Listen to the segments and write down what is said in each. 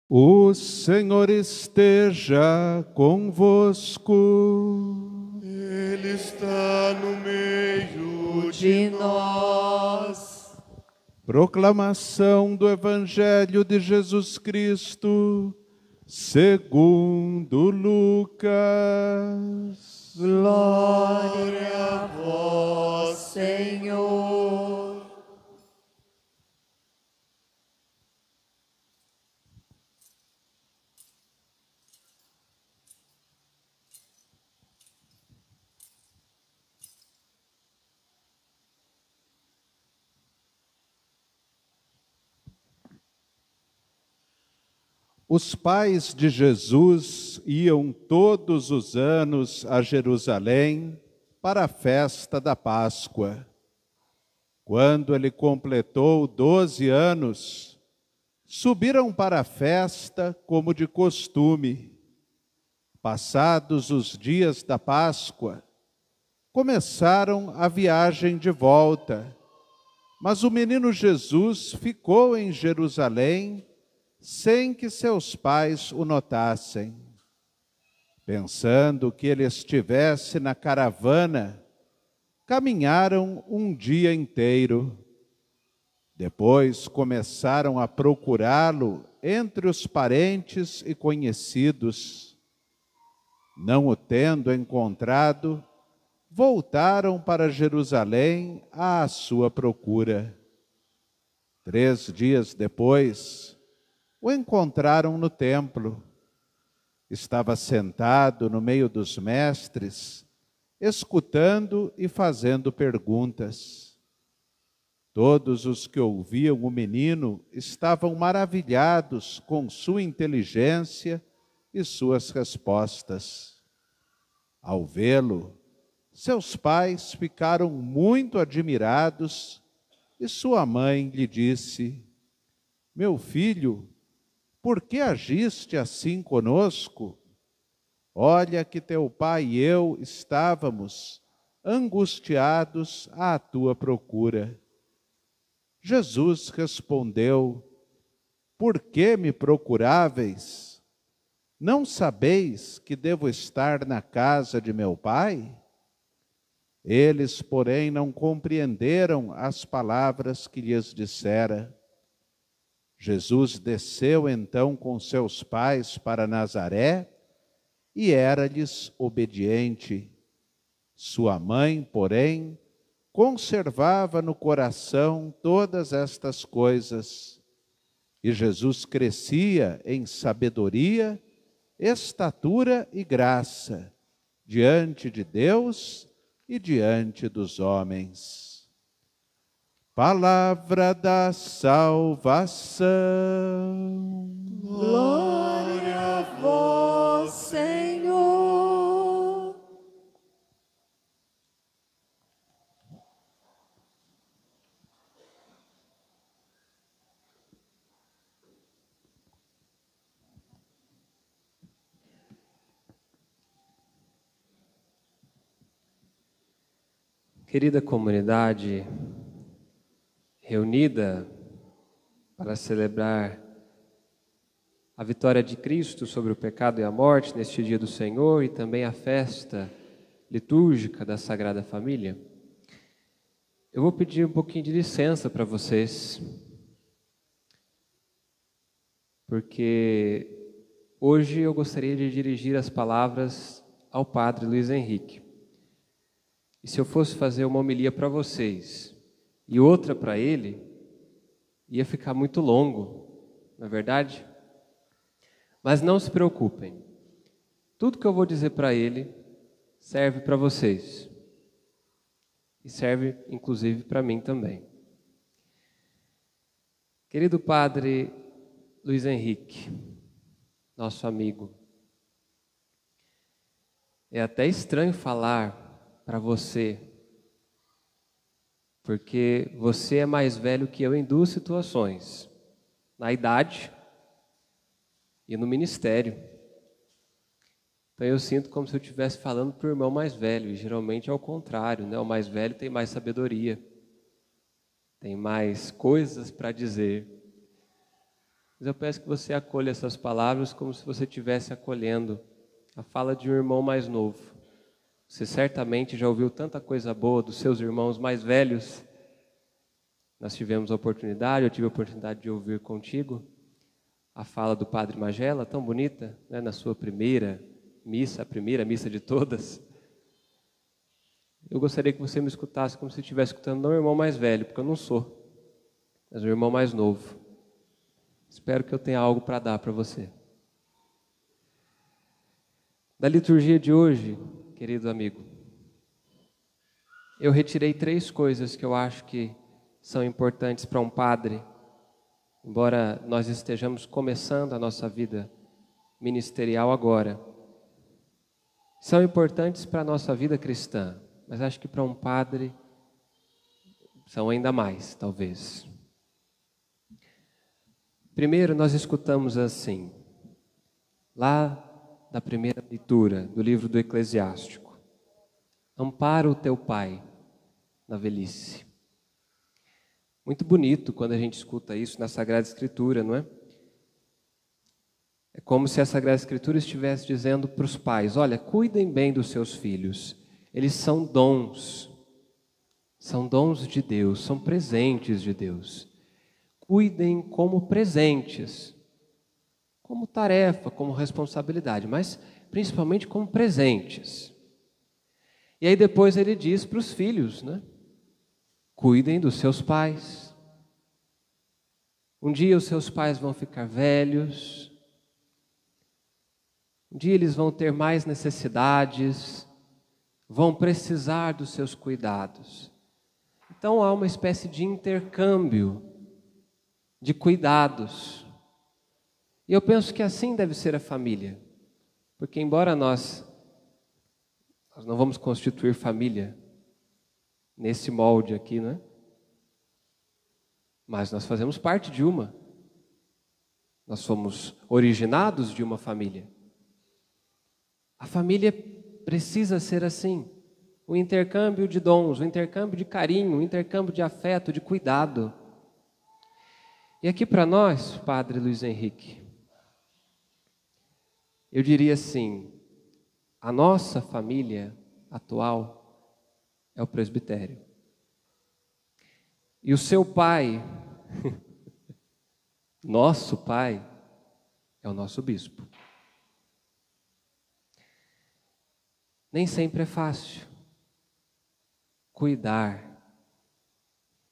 O Senhor esteja convosco. Ele está no meio de nós. Proclamação do Evangelho de Jesus Cristo, segundo Lucas. Glória a vós, Senhor. Os pais de Jesus iam todos os anos a Jerusalém para a festa da Páscoa. Quando ele completou 12 anos, subiram para a festa como de costume. Passados os dias da Páscoa, começaram a viagem de volta. Mas o menino Jesus ficou em Jerusalém sem que seus pais o notassem. Pensando que ele estivesse na caravana, caminharam um dia inteiro. Depois começaram a procurá-lo entre os parentes e conhecidos. Não o tendo encontrado, voltaram para Jerusalém à sua procura. 3 dias depois, o encontraram no templo. Estava sentado no meio dos mestres, escutando e fazendo perguntas. Todos os que ouviam o menino estavam maravilhados com sua inteligência e suas respostas. Ao vê-lo, seus pais ficaram muito admirados e sua mãe lhe disse: "Meu filho, por que agiste assim conosco? Olha que teu pai e eu estávamos angustiados à tua procura." Jesus respondeu: "Por que me procuráveis? Não sabeis que devo estar na casa de meu pai?" Eles, porém, não compreenderam as palavras que lhes dissera. Jesus desceu então com seus pais para Nazaré e era-lhes obediente. Sua mãe, porém, conservava no coração todas estas coisas. E Jesus crescia em sabedoria, estatura e graça, diante de Deus e diante dos homens. Palavra da salvação. Glória a vós, Senhor. Querida comunidade reunida para celebrar a vitória de Cristo sobre o pecado e a morte neste dia do Senhor e também a festa litúrgica da Sagrada Família, eu vou pedir um pouquinho de licença para vocês, porque hoje eu gostaria de dirigir as palavras ao Padre Luiz Henrique. E se eu fosse fazer uma homilia para vocês e outra para ele, ia ficar muito longo, não é verdade? Mas não se preocupem, tudo que eu vou dizer para ele serve para vocês e serve inclusive para mim também. Querido Padre Luiz Henrique, nosso amigo, é até estranho falar para você, porque você é mais velho que eu em 2 situações, na idade e no ministério. Então eu sinto como se eu estivesse falando para o irmão mais velho, e geralmente é o contrário, né? O mais velho tem mais sabedoria, tem mais coisas para dizer. Mas eu peço que você acolha essas palavras como se você estivesse acolhendo a fala de um irmão mais novo. Você certamente já ouviu tanta coisa boa dos seus irmãos mais velhos. Nós tivemos a oportunidade, eu tive a oportunidade de ouvir contigo a fala do Padre Magela, tão bonita, né, na sua primeira missa, a primeira missa de todas. Eu gostaria que você me escutasse como se estivesse escutando não o irmão mais velho, porque eu não sou, mas o irmão mais novo. Espero que eu tenha algo para dar para você. Da liturgia de hoje, querido amigo, eu retirei 3 coisas que eu acho que são importantes para um padre, embora nós estejamos começando a nossa vida ministerial agora. São importantes para a nossa vida cristã, mas acho que para um padre são ainda mais, talvez. Primeiro, nós escutamos assim, lá da primeira leitura do livro do Eclesiástico: ampara o teu pai na velhice. Muito bonito quando a gente escuta isso na Sagrada Escritura, não é? É como se a Sagrada Escritura estivesse dizendo para os pais: olha, cuidem bem dos seus filhos, eles são dons de Deus, são presentes de Deus. Cuidem como presentes, como tarefa, como responsabilidade, mas principalmente como presentes. E aí depois ele diz para os filhos, né? Cuidem dos seus pais. Um dia os seus pais vão ficar velhos, um dia eles vão ter mais necessidades, vão precisar dos seus cuidados. Então há uma espécie de intercâmbio de cuidados. E eu penso que assim deve ser a família, porque embora nós não vamos constituir família nesse molde aqui, né? Mas nós fazemos parte de uma. Nós somos originados de uma família. A família precisa ser assim, um intercâmbio de dons, um intercâmbio de carinho, um intercâmbio de afeto, de cuidado. E aqui para nós, Padre Luiz Henrique, eu diria assim, a nossa família atual é o presbitério. E o seu pai, nosso pai, é o nosso bispo. Nem sempre é fácil cuidar,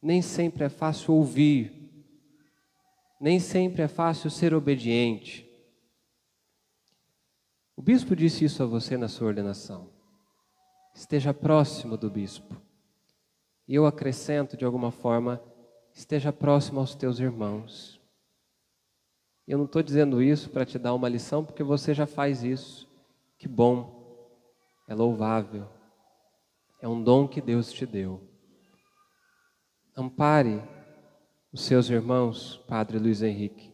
nem sempre é fácil ouvir, nem sempre é fácil ser obediente. O bispo disse isso a você na sua ordenação. Esteja próximo do bispo. E eu acrescento de alguma forma, esteja próximo aos teus irmãos. Eu não estou dizendo isso para te dar uma lição, porque você já faz isso. Que bom, é louvável, é um dom que Deus te deu. Ampare os seus irmãos, Padre Luiz Henrique.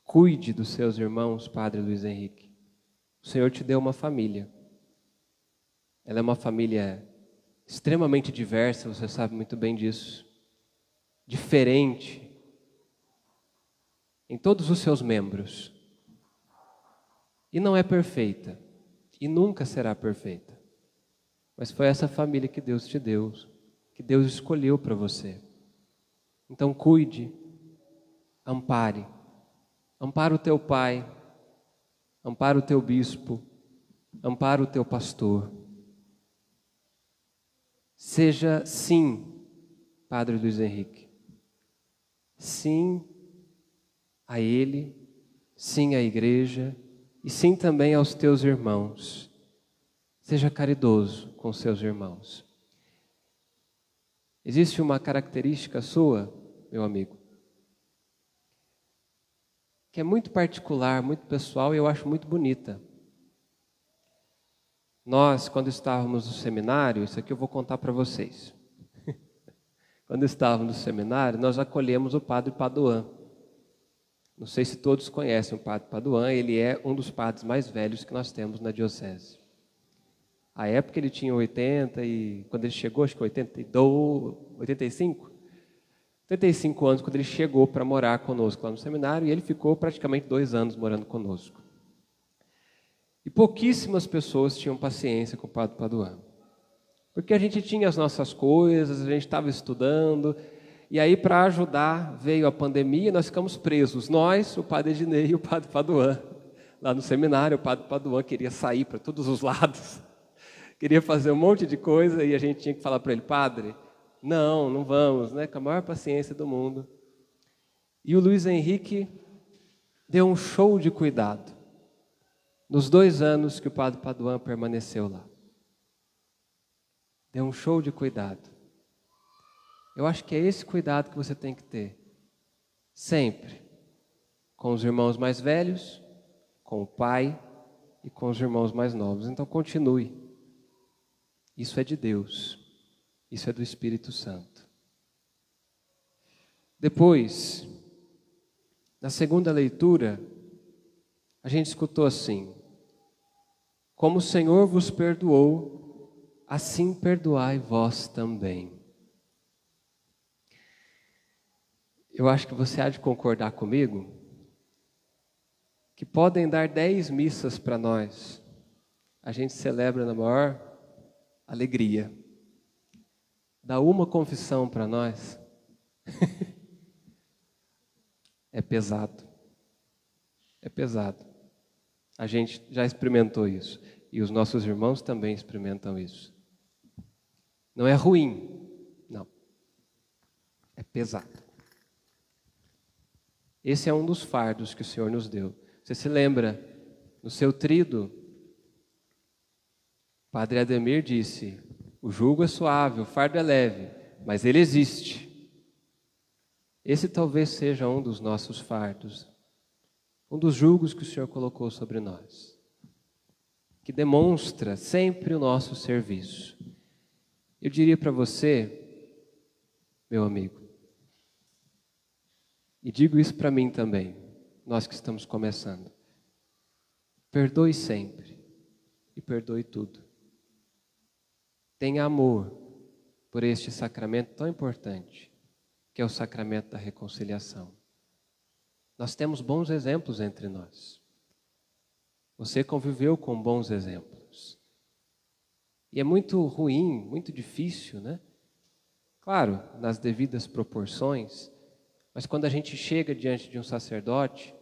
Cuide dos seus irmãos, Padre Luiz Henrique. O Senhor te deu uma família. Ela é uma família extremamente diversa, você sabe muito bem disso. Diferente em todos os seus membros. E não é perfeita. E nunca será perfeita. Mas foi essa família que Deus te deu, que Deus escolheu para você. Então cuide, ampare. Ampara o teu pai, ampara o teu bispo, ampara o teu pastor. Seja sim, Padre Luiz Henrique, sim a ele, sim à igreja e sim também aos teus irmãos. Seja caridoso com seus irmãos. Existe uma característica sua, meu amigo, que é muito particular, muito pessoal e eu acho muito bonita. Nós, quando estávamos no seminário, isso aqui eu vou contar para vocês. Quando estávamos no seminário, nós acolhemos o Padre Paduan. Não sei se todos conhecem o Padre Paduan, ele é um dos padres mais velhos que nós temos na diocese. À época ele tinha 80 e quando ele chegou, acho que 82, 85. 75 anos, quando ele chegou para morar conosco lá no seminário, e ele ficou praticamente 2 anos morando conosco. E pouquíssimas pessoas tinham paciência com o Padre Paduan. Porque a gente tinha as nossas coisas, a gente estava estudando, e aí para ajudar veio a pandemia e nós ficamos presos. Nós, o Padre Ednei e o Padre Paduan. Lá no seminário, o Padre Paduan queria sair para todos os lados, queria fazer um monte de coisa, e a gente tinha que falar para ele: Padre, não vamos, né? Com a maior paciência do mundo. E o Luiz Henrique deu um show de cuidado nos 2 anos que o Padre Paduan permaneceu lá. Deu um show de cuidado. Eu acho que é esse cuidado que você tem que ter, sempre, com os irmãos mais velhos, com o pai e com os irmãos mais novos. Então continue. Isso é de Deus. Isso é do Espírito Santo. Depois, na segunda leitura, a gente escutou assim: como o Senhor vos perdoou, assim perdoai vós também. Eu acho que você há de concordar comigo que podem dar 10 missas para nós, a gente celebra na maior alegria. Dá uma confissão para nós, é pesado. É pesado. A gente já experimentou isso. E os nossos irmãos também experimentam isso. Não é ruim, não. É pesado. Esse é um dos fardos que o Senhor nos deu. Você se lembra, no seu tríduo, o Padre Ademir disse: o jugo é suave, o fardo é leve, mas ele existe. Esse talvez seja um dos nossos fardos, um dos jugos que o Senhor colocou sobre nós, que demonstra sempre o nosso serviço. Eu diria para você, meu amigo, e digo isso para mim também, nós que estamos começando: perdoe sempre e perdoe tudo. Tenha amor por este sacramento tão importante, que é o sacramento da reconciliação. Nós temos bons exemplos entre nós. Você conviveu com bons exemplos. E é muito ruim, muito difícil, né? Claro, nas devidas proporções, mas quando a gente chega diante de um sacerdote,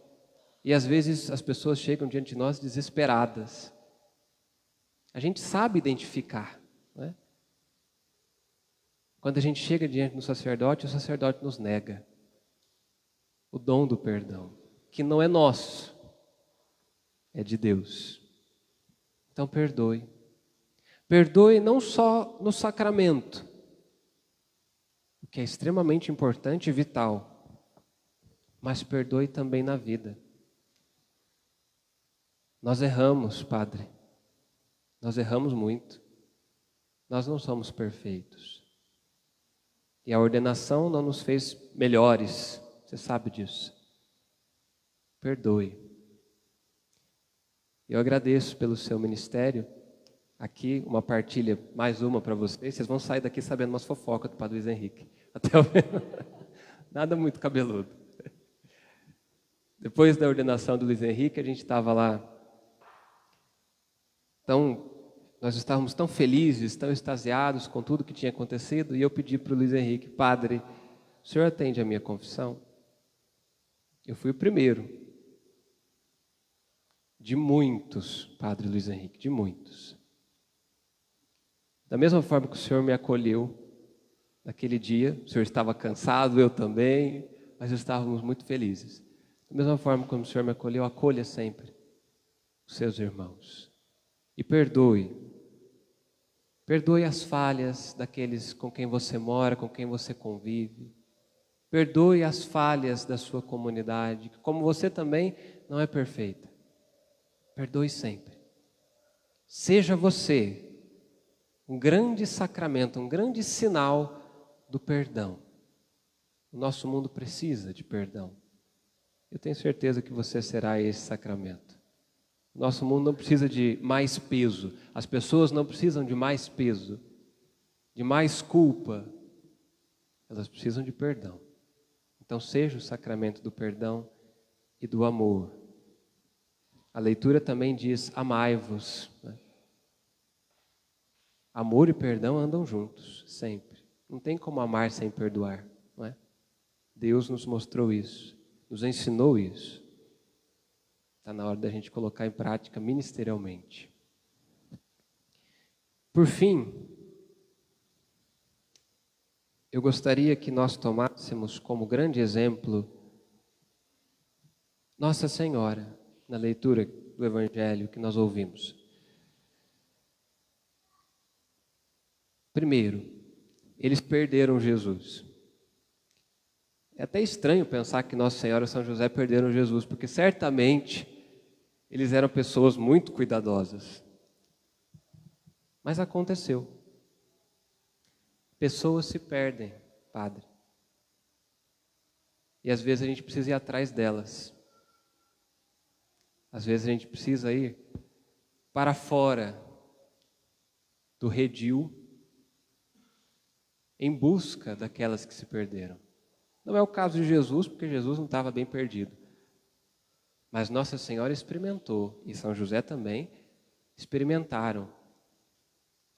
e às vezes as pessoas chegam diante de nós desesperadas, a gente sabe identificar, né? Quando a gente chega diante do sacerdote, o sacerdote nos nega o dom do perdão, que não é nosso, é de Deus. Então perdoe. Perdoe não só no sacramento, o que é extremamente importante e vital, mas perdoe também na vida. Nós erramos, Padre. Nós erramos muito. Nós não somos perfeitos. E a ordenação não nos fez melhores. Você sabe disso. Perdoe. Eu agradeço pelo seu ministério. Aqui, uma partilha, mais uma para vocês. Vocês vão sair daqui sabendo umas fofocas do Padre Luiz Henrique. Até o... Nada muito cabeludo. Depois da ordenação do Luiz Henrique, a gente estava lá. Então, nós estávamos tão felizes, tão extasiados com tudo que tinha acontecido, e eu pedi para o Luiz Henrique: Padre, o senhor atende a minha confissão? Eu fui o primeiro. De muitos, Padre Luiz Henrique, de muitos. Da mesma forma que o senhor me acolheu naquele dia, o senhor estava cansado, eu também, mas estávamos muito felizes. Da mesma forma como o senhor me acolheu, acolha sempre os seus irmãos. E perdoe. Perdoe as falhas daqueles com quem você mora, com quem você convive. Perdoe as falhas da sua comunidade, como você também não é perfeita. Perdoe sempre. Seja você um grande sacramento, um grande sinal do perdão. O nosso mundo precisa de perdão. Eu tenho certeza que você será esse sacramento. Nosso mundo não precisa de mais peso. As pessoas não precisam de mais peso, de mais culpa. Elas precisam de perdão. Então seja o sacramento do perdão e do amor. A leitura também diz: amai-vos. Né? Amor e perdão andam juntos, sempre. Não tem como amar sem perdoar, não é? Deus nos mostrou isso, nos ensinou isso. Está na hora da gente colocar em prática ministerialmente. Por fim, eu gostaria que nós tomássemos como grande exemplo Nossa Senhora, na leitura do Evangelho que nós ouvimos. Primeiro, eles perderam Jesus. É até estranho pensar que Nossa Senhora e São José perderam Jesus, porque certamente eles eram pessoas muito cuidadosas. Mas aconteceu. Pessoas se perdem, Padre. E às vezes a gente precisa ir atrás delas. Às vezes a gente precisa ir para fora do redil em busca daquelas que se perderam. Não é o caso de Jesus, porque Jesus não estava bem perdido. Mas Nossa Senhora experimentou, e São José também, experimentaram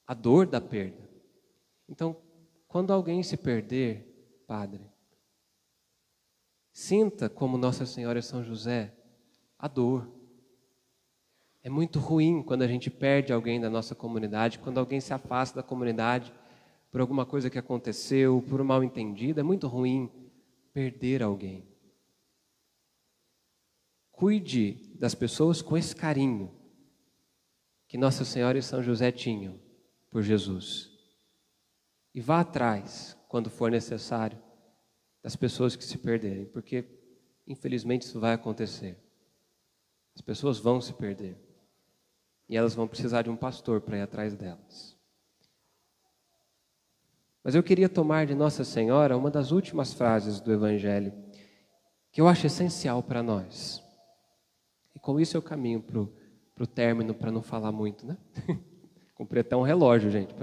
a dor da perda. Então, quando alguém se perder, Padre, sinta como Nossa Senhora e São José a dor. É muito ruim quando a gente perde alguém da nossa comunidade, quando alguém se afasta da comunidade por alguma coisa que aconteceu, por um mal entendido. É muito ruim perder alguém. Cuide das pessoas com esse carinho que Nossa Senhora e São José tinham por Jesus. E vá atrás, quando for necessário, das pessoas que se perderem, porque infelizmente isso vai acontecer. As pessoas vão se perder. E elas vão precisar de um pastor para ir atrás delas. Mas eu queria tomar de Nossa Senhora uma das últimas frases do Evangelho, que eu acho essencial para nós. E com isso eu caminho para o término, para não falar muito, né? Comprei até um relógio, gente.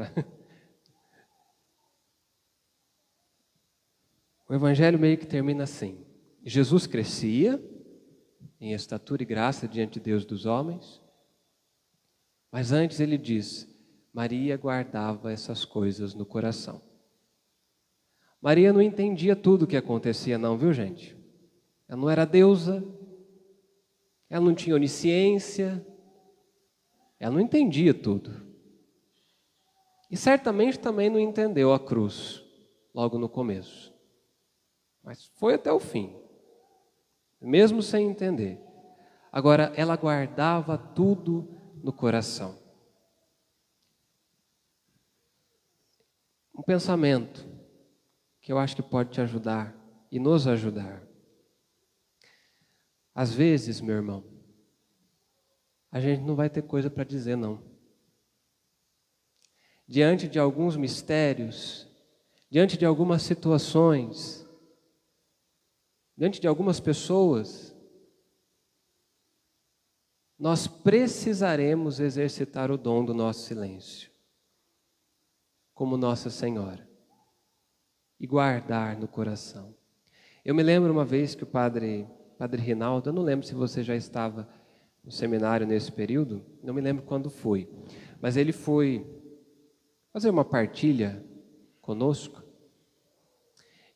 O Evangelho meio que termina assim: Jesus crescia em estatura e graça diante de Deus dos homens, mas antes ele diz: Maria guardava essas coisas no coração. Maria não entendia tudo o que acontecia não, viu, gente? Ela não era deusa, ela não tinha onisciência, ela não entendia tudo. E certamente também não entendeu a cruz logo no começo. Mas foi até o fim, mesmo sem entender. Agora, ela guardava tudo no coração. Um pensamento que eu acho que pode te ajudar e nos ajudar. Às vezes, meu irmão, a gente não vai ter coisa para dizer, não. Diante de alguns mistérios, diante de algumas situações, diante de algumas pessoas, nós precisaremos exercitar o dom do nosso silêncio, como Nossa Senhora, e guardar no coração. Eu me lembro uma vez que o Padre Rinaldo, eu não lembro se você já estava no seminário nesse período, não me lembro quando foi, mas ele foi fazer uma partilha conosco,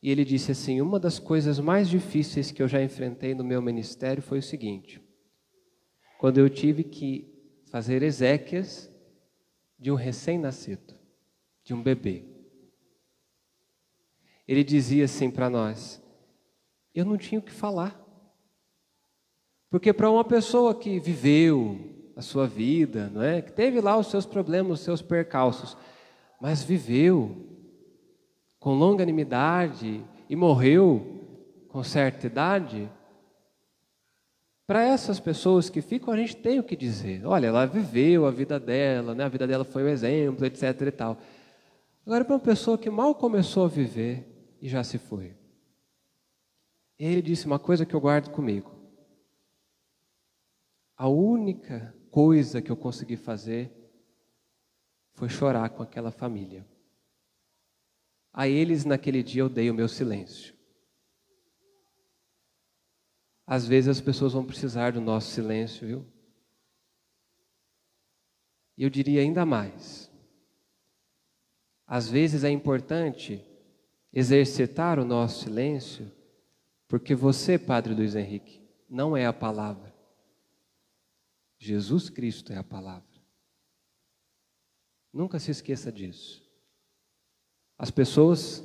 e ele disse assim: uma das coisas mais difíceis que eu já enfrentei no meu ministério foi o seguinte: quando eu tive que fazer exéquias de um recém-nascido, de um bebê. Ele dizia assim para nós: eu não tinha o que falar. Porque para uma pessoa que viveu a sua vida, não é? Que teve lá os seus problemas, os seus percalços, mas viveu com longanimidade e morreu com certa idade, para essas pessoas que ficam, a gente tem o que dizer. Olha, ela viveu a vida dela, né? A vida dela foi um exemplo, etc. e tal. Agora, para uma pessoa que mal começou a viver e já se foi. Ele disse uma coisa que eu guardo comigo. A única coisa que eu consegui fazer foi chorar com aquela família. A eles, naquele dia, eu dei o meu silêncio. às vezes as pessoas vão precisar do nosso silêncio, viu? E eu diria ainda mais. Às vezes é importante exercitar o nosso silêncio, porque você, Padre Luiz Henrique, não é a palavra. Jesus Cristo é a palavra. Nunca se esqueça disso. As pessoas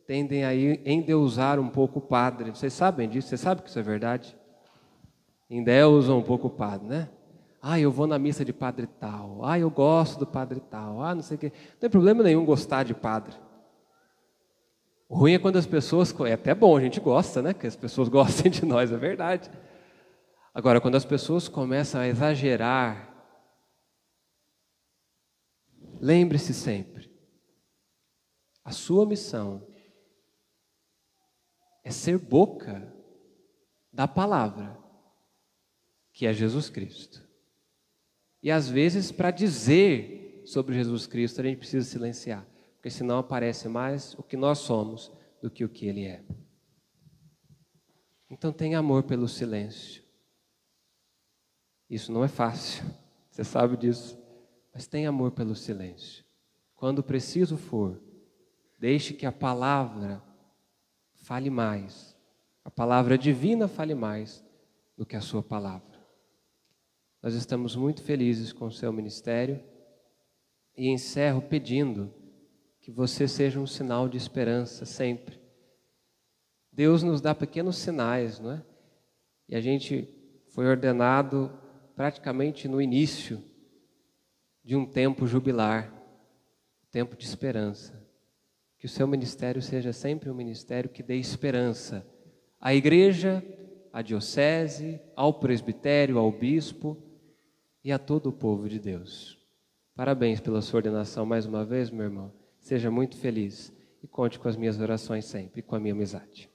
tendem a endeusar um pouco o padre. Vocês sabem disso? Vocês sabem que isso é verdade? Endeusam um pouco o padre, né? Ah, eu vou na missa de padre tal. Ah, eu gosto do padre tal. Ah, não sei o quê. Não tem problema nenhum gostar de padre. O ruim é quando as pessoas... É até bom, a gente gosta, né? Que as pessoas gostem de nós, é verdade. Agora, quando as pessoas começam a exagerar, lembre-se sempre, a sua missão é ser boca da palavra, que é Jesus Cristo. E às vezes, para dizer sobre Jesus Cristo, a gente precisa silenciar, porque senão aparece mais o que nós somos do que o que Ele é. Então tenha amor pelo silêncio. Isso não é fácil, você sabe disso, mas tenha amor pelo silêncio. Quando preciso for, deixe que a palavra fale mais, a palavra divina fale mais do que a sua palavra. Nós estamos muito felizes com o seu ministério e encerro pedindo que você seja um sinal de esperança sempre. Deus nos dá pequenos sinais, não é? E a gente foi ordenado praticamente no início de um tempo jubilar, tempo de esperança. Que o seu ministério seja sempre um ministério que dê esperança à igreja, à diocese, ao presbitério, ao bispo e a todo o povo de Deus. Parabéns pela sua ordenação mais uma vez, meu irmão. Seja muito feliz e conte com as minhas orações sempre e com a minha amizade.